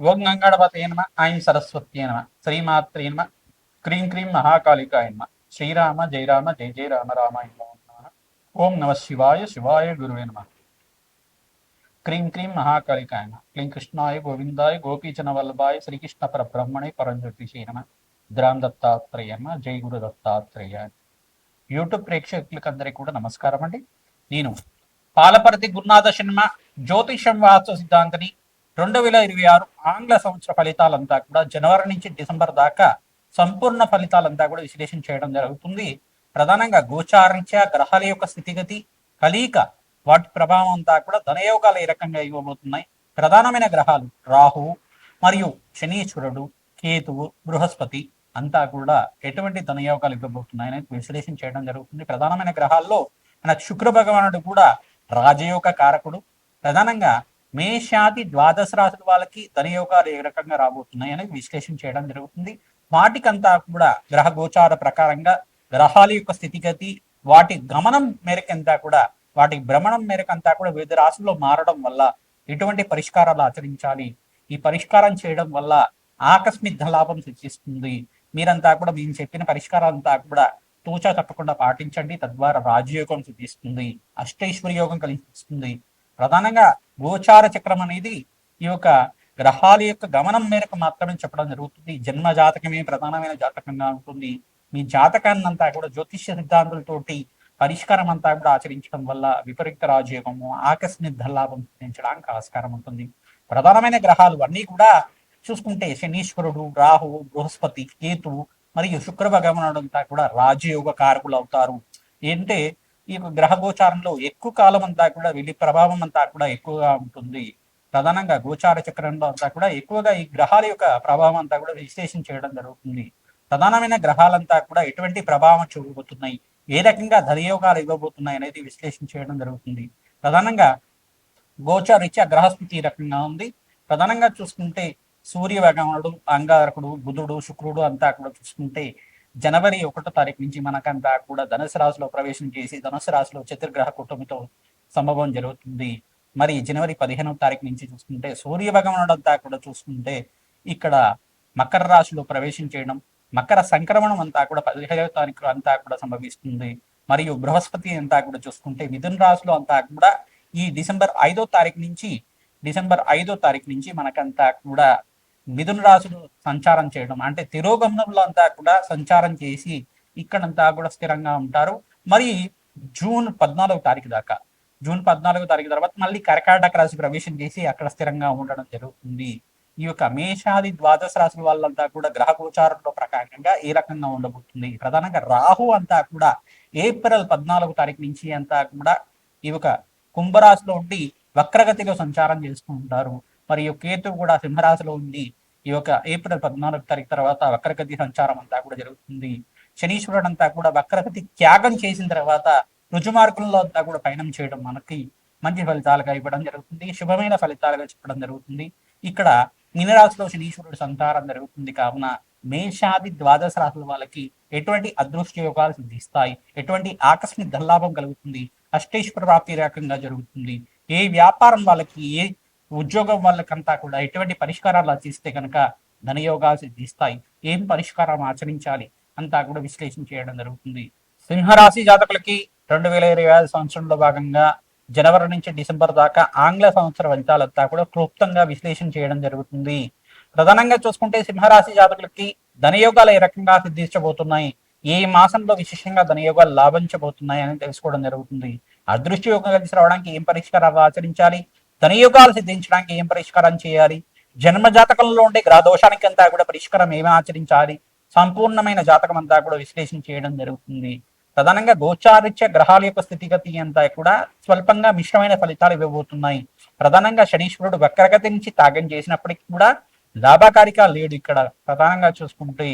ఓం గంగాడపతే నమ ఐం సరస్వత్యే నమ శ్రీమాత్రే నమ క్రీం క్రీం మహాకాళికాయ నమ శ్రీరామ జయ రామ జయ జయ రామ రామాయ నమః. ఓం నమ శివాయ శివాయ గురువే నమ క్రీం క్రీం మహాకాళికాయ నమ క్లీం కృష్ణాయ గోవిందాయ గోపీచన వల్లభాయ శ్రీకృష్ణ పరబ్రహ్మణే పరంజ్యోతిషే నమ గ్రామ దత్తాత్రేయ నమ జై గురు దత్తాత్రేయ. యూట్యూబ్ ప్రేక్షకులకు అందరికీ కూడా నమస్కారం అండి. నేను పాలపర్తి గురునాథ శర్మ జ్యోతిషం వాస్తు సిద్ధాంతిని. 2026 ఆంగ్ల సంవత్సర ఫలితాలంతా కూడా జనవరి నుంచి డిసెంబర్ దాకా సంపూర్ణ ఫలితాలంతా కూడా విశ్లేషణ చేయడం జరుగుతుంది. ప్రధానంగా గోచారించే గ్రహాల యొక్క స్థితిగతి, కలీక, వాటి ప్రభావం అంతా కూడా ధనయోగాలు ఏ రకంగా ఇవ్వబోతున్నాయి. ప్రధానమైన గ్రహాలు రాహువు మరియు శనీశ్వరుడు, కేతువు, బృహస్పతి అంతా కూడా ఎటువంటి ధనయోగాలు ఇవ్వబోతున్నాయి అనేది విశ్లేషణ చేయడం జరుగుతుంది. ప్రధానమైన గ్రహాల్లో మన శుక్ర భగవానుడు కూడా రాజయోగ కారకుడు. ప్రధానంగా మేషాది ద్వాదశ రాశుల వాళ్ళకి ధనయోగాలు ఏ రకంగా రాబోతున్నాయి అనేది విశ్లేషణ చేయడం జరుగుతుంది. వాటికంతా కూడా గ్రహ గోచార ప్రకారంగా గ్రహాల యొక్క స్థితిగతి, వాటి గమనం మేరకంతా కూడా, వాటి భ్రమణం మేరకంతా కూడా వివిధ రాశుల్లో మారడం వల్ల ఎటువంటి పరిష్కారాలు ఆచరించాలి, ఈ పరిష్కారం చేయడం వల్ల ఆకస్మిక లాభం సూచిస్తుంది. మీరంతా కూడా మేము చెప్పిన పరిష్కారాలంతా కూడా తూచా తప్పకుండా పాటించండి. తద్వారా రాజయోగం సిద్ధిస్తుంది, అష్టైశ్వర్య యోగం కలిగిస్తుంది. ప్రధానంగా గోచార చక్రం అనేది ఈ యొక్క గ్రహాల యొక్క గమనం మేరకు మాత్రమే చెప్పడం జరుగుతుంది. జన్మ జాతకమే ప్రధానమైన జాతకంగా ఉంటుంది. మీ జాతకాన్ని అంతా కూడా జ్యోతిష్య సిద్ధాంతాలతోటి పరిష్కారం అంతా కూడా ఆచరించడం వల్ల విపరీత రాజయోగము, ఆకస్మిక ధనలాభం సిద్ధించడానికి ఆస్కారం ఉంటుంది. ప్రధానమైన గ్రహాలు అన్నీ కూడా చూసుకుంటే శనీశ్వరుడు, రాహు, బృహస్పతి, కేతువు మరియు శుక్ర భగవానుడు అంతా కూడా రాజయోగ కారకులు అవుతారు. ఏంటంటే ఈ గ్రహ గోచారంలో ఎక్కువ కాలం అంతా కూడా వీళ్ళ ప్రభావం అంతా కూడా ఎక్కువగా ఉంటుంది. ప్రధానంగా గోచార చక్రంలో అంతా కూడా ఎక్కువగా ఈ గ్రహాల యొక్క ప్రభావం అంతా కూడా విశ్లేషణ చేయడం జరుగుతుంది. ప్రధానమైన గ్రహాలంతా కూడా ఎటువంటి ప్రభావం చూపబోతున్నాయి, ఏ రకంగా ధనయోగాలు ఇవ్వబోతున్నాయి అనేది విశ్లేషణ చేయడం జరుగుతుంది. ప్రధానంగా గోచారీత్యా గ్రహస్థితి ఈ రకంగా ఉంది. ప్రధానంగా చూసుకుంటే సూర్య భగవానుడు, అంగారకుడు, బుధుడు, శుక్రుడు అంతా కూడా చూసుకుంటే జనవరి 1వ తారీఖు నుంచి మనకంతా కూడా ధనుసు రాశిలో ప్రవేశం చేసి ధనుసు రాశిలో చతుర్గ్రహ కుటుంబంతో సంభవం జరుగుతుంది. మరి జనవరి 15వ తారీఖు నుంచి చూసుకుంటే సూర్య భగవానుడు అంతా కూడా చూసుకుంటే ఇక్కడ మకర రాశిలో ప్రవేశం చేయడం, మకర సంక్రమణం అంతా కూడా 15వ తారీఖు అంతా కూడా సంభవిస్తుంది. మరియు బృహస్పతి అంతా కూడా చూసుకుంటే మిథున రాశిలో అంతా కూడా ఈ డిసెంబర్ 5వ తారీఖు నుంచి మనకంతా కూడా మిథున రాశులు సంచారం చేయడం, అంటే తిరోగమనంలో అంతా కూడా సంచారం చేసి ఇక్కడంతా కూడా స్థిరంగా ఉంటారు. మరి జూన్ 14వ తారీఖు తర్వాత మళ్ళీ కర్కాటక రాశి ప్రవేశం చేసి అక్కడ స్థిరంగా ఉండడం జరుగుతుంది. ఈ యొక్క మేషాది ద్వాదశ రాశుల వాళ్ళంతా కూడా గ్రహ గోచారంలో ప్రకారంగా ఏ రకంగా ఉండబోతుంది. ప్రధానంగా రాహు అంతా కూడా ఏప్రిల్ 14వ తారీఖు నుంచి అంతా కూడా ఈ యొక్క కుంభరాశిలో ఉండి వక్రగతిలో సంచారం చేస్తూ ఉంటారు. మరియు కేతు కూడా సింహరాశిలో ఉండి ఈ యొక్క ఏప్రిల్ 14వ తారీఖు తర్వాత వక్రగతి సంచారం అంతా కూడా జరుగుతుంది. శనీశ్వరుడు అంతా కూడా వక్రగతి త్యాగం చేసిన తర్వాత రుజుమార్గంలో అంతా కూడా పయనం చేయడం మనకి మంచి ఫలితాలుగా ఇవ్వడం జరుగుతుంది, శుభమైన ఫలితాలుగా చెప్పడం జరుగుతుంది. ఇక్కడ మీనరాశిలో శనీశ్వరుడు సంచారం జరుగుతుంది కావున మేషాది ద్వాదశ రాశుల వాళ్ళకి ఎటువంటి అదృష్ట యోగాలు సిద్ధిస్తాయి, ఎటువంటి ఆకస్మిక ధనలాభం కలుగుతుంది, అష్టైశ్వర ప్రాప్తి రకంగా జరుగుతుంది. ఏ వ్యాపారం వాళ్ళకి, ఏ ఉద్యోగం వాళ్ళకంతా కూడా ఎటువంటి పరిష్కారాలు ఆచరిస్తే కనుక ధనయోగాలు సిద్ధిస్తాయి, ఏం పరిష్కారం ఆచరించాలి అంతా కూడా విశ్లేషణ చేయడం జరుగుతుంది. సింహరాశి జాతకులకి 2025 సంవత్సరంలో భాగంగా జనవరి నుంచి డిసెంబర్ దాకా ఆంగ్ల సంవత్సర ఫలితాలంతా కూడా క్లుప్తంగా విశ్లేషణ చేయడం జరుగుతుంది. ప్రధానంగా చూసుకుంటే సింహరాశి జాతకులకి ధనయోగాలు ఏ రకంగా సిద్ధించబోతున్నాయి, ఏ మాసంలో విశేషంగా ధనయోగాలు లాభించబోతున్నాయి అని తెలుసుకోవడం జరుగుతుంది. అదృష్ట యోగం కలిసి రావడానికి ఏం పరిష్కారాలు ఆచరించాలి, ధనయోగాలు సిద్ధించడానికి ఏం పరిష్కారం చేయాలి, జన్మ జాతకంలో ఉండే గ్రహ దోషానికి అంతా కూడా పరిష్కారం ఏమి ఆచరించాలి, సంపూర్ణమైన జాతకం అంతా కూడా విశ్లేషణ చేయడం జరుగుతుంది. ప్రధానంగా గోచారిత్య గ్రహాల యొక్క స్థితిగతి అంతా కూడా స్వల్పంగా మిశ్రమైన ఫలితాలు ఇవ్వబోతున్నాయి. ప్రధానంగా శనీశ్వరుడు వక్రగతి నుంచి త్యాగం చేసినప్పటికీ కూడా లాభకారిగా లేడు. ఇక్కడ ప్రధానంగా చూసుకుంటే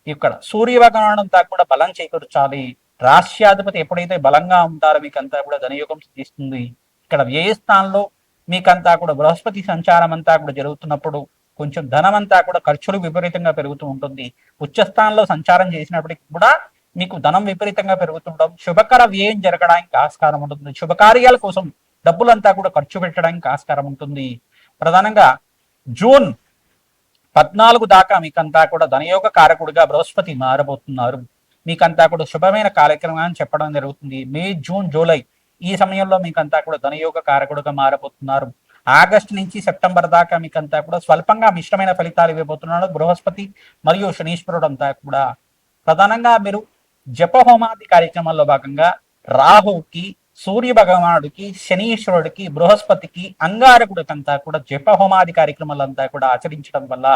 ఇక్కడ సూర్య భగవానుడు అంతా కూడా బలం చేకూర్చాలి. రాష్ట్రాధిపతి ఎప్పుడైతే బలంగా ఉంటారో మీకంతా కూడా ధనయోగం సిద్ధిస్తుంది. ఇక్కడ వ్యయ స్థానంలో మీకంతా కూడా బృహస్పతి సంచారం అంతా కూడా జరుగుతున్నప్పుడు కొంచెం ధనం అంతా కూడా ఖర్చులు విపరీతంగా పెరుగుతూ ఉంటుంది. ఉచ్చస్థానంలో సంచారం చేసినప్పటికీ కూడా మీకు ధనం విపరీతంగా పెరుగుతుండడం, శుభకర వ్యయం జరగడానికి ఆస్కారం ఉంటుంది. శుభకార్యాల కోసం డబ్బులంతా కూడా ఖర్చు పెట్టడానికి ఆస్కారం ఉంటుంది. ప్రధానంగా జూన్ 14 దాకా మీకంతా కూడా ధనయోగ కారకుడిగా బృహస్పతి మారబోతున్నారు. మీకంతా కూడా శుభమైన కార్యక్రమాన్ని చెప్పడం జరుగుతుంది. మే, జూన్, జూలై ఈ సమయంలో మీకంతా కూడా ధనయోగ కారకుడిగా మారబోతున్నారు. ఆగస్టు నుంచి సెప్టెంబర్ దాకా మీకంతా కూడా స్వల్పంగా మిశ్రమైన ఫలితాలు ఇవ్వబోతున్నాడు బృహస్పతి మరియు శనీశ్వరుడు అంతా కూడా. ప్రధానంగా మీరు జపహోమాది కార్యక్రమాల్లో భాగంగా రాహుకి, సూర్య భగవానుడికి, శనీశ్వరుడికి, బృహస్పతికి, అంగారకుడికంతా కూడా జపహోమాది కార్యక్రమాలంతా కూడా ఆచరించడం వల్ల,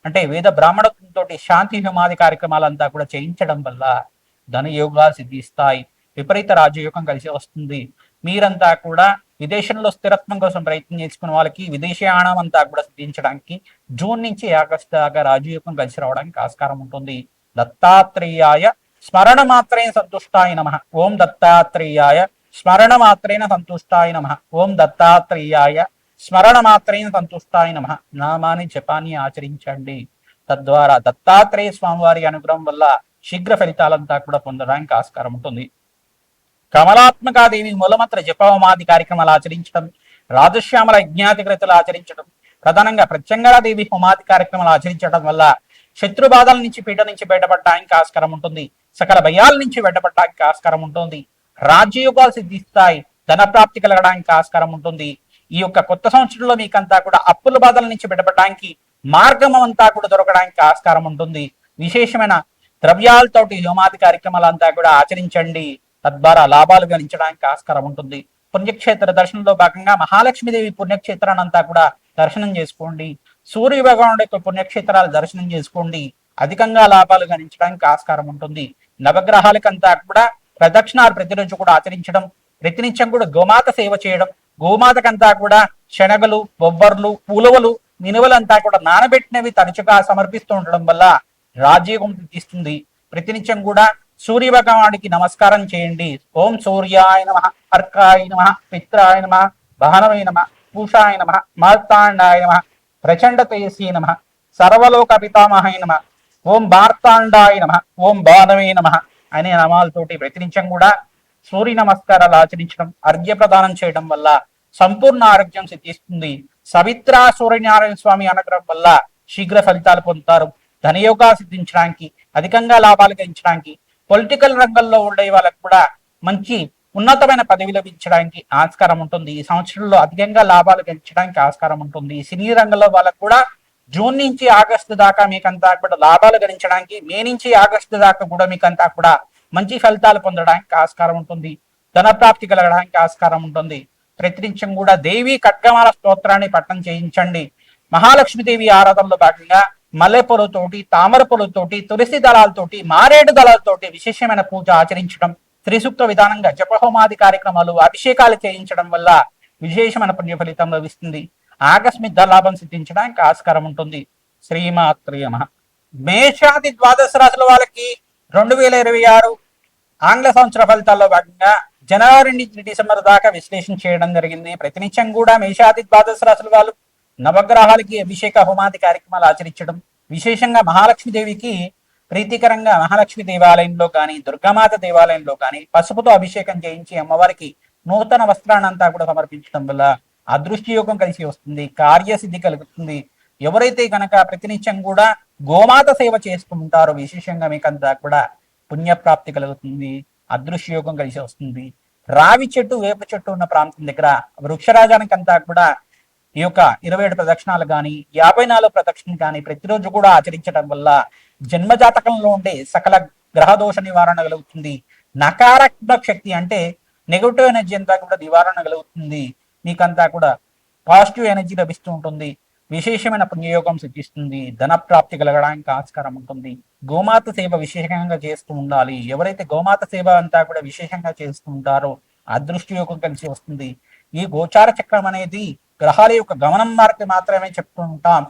అంటే వేద బ్రాహ్మణత్వంతో శాంతి హోమాది కార్యక్రమాలంతా కూడా చేయించడం వల్ల ధనయోగాలు సిద్ధిస్తాయి. విపరీత రాజయోగం కలిసి వస్తుంది. మీరంతా కూడా విదేశంలో స్థిరత్వం కోసం ప్రయత్నం చేసుకున్న వాళ్ళకి విదేశీయానం అంతా కూడా సిద్ధించడానికి జూన్ నుంచి ఆగస్టు దాకా రాజయోగం కలిసి రావడానికి ఆస్కారం ఉంటుంది. దత్తాత్రేయాయ స్మరణ మాత్రేణ సంతుష్టాయ నమః. ఓం దత్తాత్రేయాయ స్మరణ మాత్రేణ సంతుష్టాయ నమః. ఓం దత్తాత్రేయాయ స్మరణ మాత్రేణ సంతుష్టాయ నమః నామాన్ని జపాన్ని ఆచరించండి. తద్వారా దత్తాత్రేయ స్వామివారి అనుగ్రహం వల్ల శీఘ్ర ఫలితాలంతా కూడా పొందడానికి ఆస్కారం ఉంటుంది. కమలాత్మకాదేవి మూలమంత్ర జపహోమాది కార్యక్రమాలు ఆచరించడం, రాజశ్యామల యజ్ఞాతికృతులు ఆచరించడం, ప్రధానంగా ప్రత్యంగళాదేవి హోమాది కార్యక్రమాలు ఆచరించడం వల్ల శత్రు బాధల నుంచి పీట నుంచి బయటపడడానికి ఆస్కారం ఉంటుంది. సకల భయాల నుంచి బయటపడడానికి ఆస్కారం ఉంటుంది. రాజ్యయోగాలు సిద్ధిస్తాయి. ధన ప్రాప్తి కలగడానికి ఆస్కారం ఉంటుంది. ఈ యొక్క కొత్త సంవత్సరంలో మీకంతా కూడా అప్పుల బాధల నుంచి బయటపడడానికి మార్గం అంతా కూడా దొరకడానికి ఆస్కారం ఉంటుంది. విశేషమైన ద్రవ్యాలతోటి హోమాది కార్యక్రమాలంతా కూడా ఆచరించండి. తద్వారా లాభాలు గణించడానికి ఆస్కారం ఉంటుంది. పుణ్యక్షేత్ర దర్శనంలో భాగంగా మహాలక్ష్మీదేవి పుణ్యక్షేత్రాన్ని అంతా కూడా దర్శనం చేసుకోండి. సూర్య భగవానుడి యొక్క పుణ్యక్షేత్రాలు దర్శనం చేసుకోండి. అధికంగా లాభాలు గణించడానికి ఆస్కారం ఉంటుంది. నవగ్రహాలకంతా కూడా ప్రదక్షిణాలు ప్రతిరోజు కూడా ఆచరించడం, ప్రతినిత్యం కూడా గోమాత సేవ చేయడం, గోమాతకంతా కూడా శనగలు, బొబ్బర్లు, ఉలవలు, మినువలంతా కూడా నానబెట్టినవి తరచుగా సమర్పిస్తూ ఉండడం వల్ల రాజ్యోగం తీస్తుంది. ప్రతినిత్యం కూడా సూర్య భగవానుడికి నమస్కారం చేయండి. ఓం సూర్యాయ నమః, అర్కాయ నమః, పిత్రాయ నమః, భానవే నమః, పూషాయ నమః, మార్తాండాయ నమః, ప్రచండ తేజస్వీ నమః, సర్వలోక పితామహాయ నమః, ఓం మార్తాండాయ నమః, ఓం భానవే నమః అనే నామాలతోటి ప్రతినిత్యం కూడా సూర్య నమస్కారాలు ఆచరించడం, అర్ఘ్య ప్రదానం చేయడం వల్ల సంపూర్ణ ఆరోగ్యం సిద్ధిస్తుంది. సవిత్రా సూర్యనారాయణ స్వామి అనుగ్రహం వల్ల శీఘ్ర ఫలితాలు పొందుతారు. ధనయోగా సిద్ధించడానికి, అధికంగా లాభాలు గణించడానికి, పొలిటికల్ రంగంలో ఉండే వాళ్ళకు కూడా మంచి ఉన్నతమైన పదవి లభించడానికి ఆస్కారం ఉంటుంది. ఈ సంవత్సరంలో అధికంగా లాభాలు గణించడానికి ఆస్కారం ఉంటుంది. సినీ రంగంలో వాళ్ళకు కూడా జూన్ నుంచి ఆగస్టు దాకా మీకంతా కూడా లాభాలు గణించడానికి, మే నుంచి ఆగస్టు దాకా కూడా మీకంతా కూడా మంచి ఫలితాలు పొందడానికి ఆస్కారం ఉంటుంది. ధన ప్రాప్తి కలగడానికి ఆస్కారం ఉంటుంది. ప్రతినిత్యం కూడా దేవి ఖడ్గమాల స్తోత్రాన్ని పఠనం చేయించండి. మహాలక్ష్మీదేవి ఆరాధనలో భాగంగా మల్లె పొలతోటి, తామర పొలతోటి, తులసి దళాలతోటి, మారేడు దళాలతోటి విశేషమైన పూజ ఆచరించడం, త్రిసూక్త విధానంగా జపహోమాది కార్యక్రమాలు, అభిషేకాలు చేయించడం వల్ల విశేషమైన పుణ్య ఫలితం లభిస్తుంది. ఆకస్మిక ధనలాభం సిద్ధించడానికి ఆస్కారం ఉంటుంది. శ్రీమాత్రే నమః. మేషాది ద్వాదశ రాశుల వాళ్ళకి 2026 ఆంగ్ల సంవత్సర ఫలితాల్లో భాగంగా జనవరి నుంచి డిసెంబర్ దాకా విశ్లేషణ చేయడం జరిగింది. ప్రతినిత్యం కూడా మేషాది ద్వాదశ రాశుల వాళ్ళు నవగ్రహాలకి అభిషేక హోమాది కార్యక్రమాలు ఆచరించడం, విశేషంగా మహాలక్ష్మీదేవికి ప్రీతికరంగా మహాలక్ష్మి దేవాలయంలో కానీ, దుర్గామాత దేవాలయంలో కానీ పసుపుతో అభిషేకం చేయించి అమ్మవారికి నూతన వస్త్రాన్ని అంతా కూడా సమర్పించడం వల్ల అదృష్టి యోగం కలిసి వస్తుంది, కార్యసిద్ధి కలుగుతుంది. ఎవరైతే కనుక ప్రతినిత్యం కూడా గోమాత సేవ చేస్తూ ఉంటారో విశేషంగా మీకంతా కూడా పుణ్యప్రాప్తి కలుగుతుంది, అదృష్టి యోగం కలిసి వస్తుంది. రావి చెట్టు, వేప చెట్టు ఉన్న ప్రాంతం దగ్గర వృక్షరాజానికి అంతా కూడా ఈ యొక్క 27 ప్రదక్షిణాలు కానీ, 54 ప్రదక్షిణలు కానీ ప్రతిరోజు కూడా ఆచరించడం వల్ల జన్మజాతకంలో ఉండే సకల గ్రహదోష నివారణ కలుగుతుంది. నకారాత్మక శక్తి అంటే నెగటివ్ ఎనర్జీ అంతా కూడా నివారణ కలుగుతుంది. మీకంతా కూడా పాజిటివ్ ఎనర్జీ లభిస్తూ ఉంటుంది. విశేషమైన పుణ్యయోగం సిద్ధిస్తుంది. ధన ప్రాప్తి కలగడానికి ఆస్కారం ఉంటుంది. గోమాత సేవ విశేషంగా చేస్తూ ఉండాలి. ఎవరైతే గోమాత సేవ అంతా కూడా విశేషంగా చేస్తూ ఉంటారో అదృష్టి యోగం కలిసి వస్తుంది. ఈ గోచార చక్రం అనేది గ్రహాల యొక్క గమనం మార్పు మాత్రమే చెప్తూ ఉంటాం.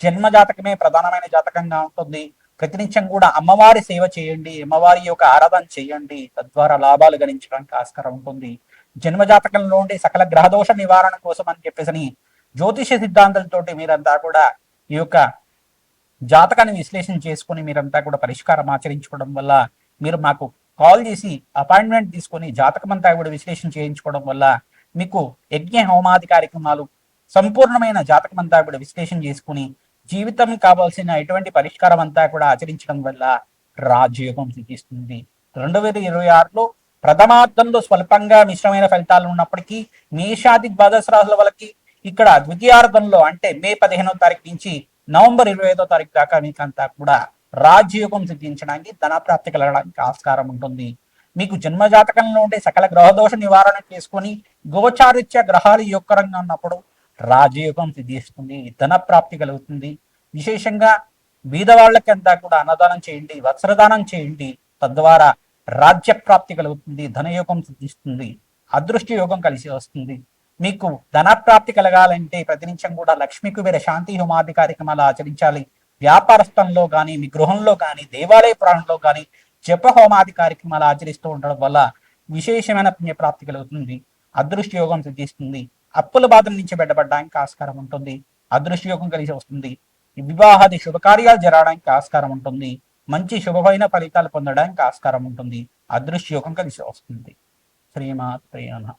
జన్మ జాతకమే ప్రధానమైన జాతకంగా ఉంటుంది. ప్రతినిత్యం కూడా అమ్మవారి సేవ చేయండి, అమ్మవారి యొక్క ఆరాధన చేయండి. తద్వారా లాభాలు గణించడానికి ఆస్కారం ఉంటుంది. జన్మ జాతకంలో ఉండే సకల గ్రహదోష నివారణ కోసం అని చెప్పేసి జ్యోతిష సిద్ధాంతాలతోటి మీరంతా కూడా ఈ యొక్క జాతకాన్ని విశ్లేషణ చేసుకుని మీరంతా కూడా పరిష్కారం ఆచరించుకోవడం వల్ల, మీరు మాకు కాల్ చేసి అపాయింట్మెంట్ తీసుకొని జాతకం అంతా కూడా విశ్లేషణ చేయించుకోవడం వల్ల మీకు యజ్ఞ హోమాది కార్యక్రమాలు, సంపూర్ణమైన జాతకం అంతా కూడా విశ్లేషణ చేసుకుని జీవితం కావాల్సిన ఎటువంటి పరిష్కారం అంతా కూడా ఆచరించడం వల్ల రాజయోగం సిద్ధిస్తుంది. 2026లో ప్రథమార్థంలో స్వల్పంగా మిశ్రమైన ఫలితాలు ఉన్నప్పటికీ మేషాది ద్వాదశ రాశుల వాళ్ళకి ఇక్కడ ద్వితీయార్థంలో అంటే మే 15వ తారీఖు నుంచి నవంబర్ 25వ తారీఖు దాకా మీకంతా కూడా రాజయోగం సిద్ధించడానికి ధనప్రాప్తి కలగడానికి ఆస్కారం ఉంటుంది. మీకు జన్మజాతకంలో ఉండే సకల గ్రహదోష నివారణ చేసుకొని గోచారిత్య గ్రహాలు యోగకరంగా ఉన్నప్పుడు రాజయోగం సిద్ధిస్తుంది, ధన ప్రాప్తి కలుగుతుంది. విశేషంగా బీదవాళ్ళకి అంతా కూడా అన్నదానం చేయండి, వస్త్రదానం చేయండి, తద్వారా రాజ్య ప్రాప్తి కలుగుతుంది, ధనయోగం సిద్ధిస్తుంది, అదృష్ట యోగం కలిసి వస్తుంది. మీకు ధన ప్రాప్తి కలగాలంటే ప్రతినిత్యం కూడా లక్ష్మీ కుబేర శాంతి హోమాది కార్యక్రమాలు ఆచరించాలి. వ్యాపారస్థంలో కానీ మీ గృహంలో కానీ దేవాలయ ప్రాణంలో కానీ జప హోమాది కార్యక్రమాలు ఆచరిస్తూ ఉండడం వల్ల విశేషమైన పుణ్యప్రాప్తి కలుగుతుంది, అదృష్ట యోగం సిద్ధిస్తుంది, అప్పుల బాధల నుంచి బయటపడడానికి ఆస్కారం ఉంటుంది, అదృష్ట యోగం కలిసి వస్తుంది, వివాహాది శుభకార్యాలు జరగడానికి ఆస్కారం ఉంటుంది, మంచి శుభమైన ఫలితాలు పొందడానికి ఆస్కారం ఉంటుంది, అదృష్ట యోగం కలిసి వస్తుంది. శ్రీమాత్రే నమః.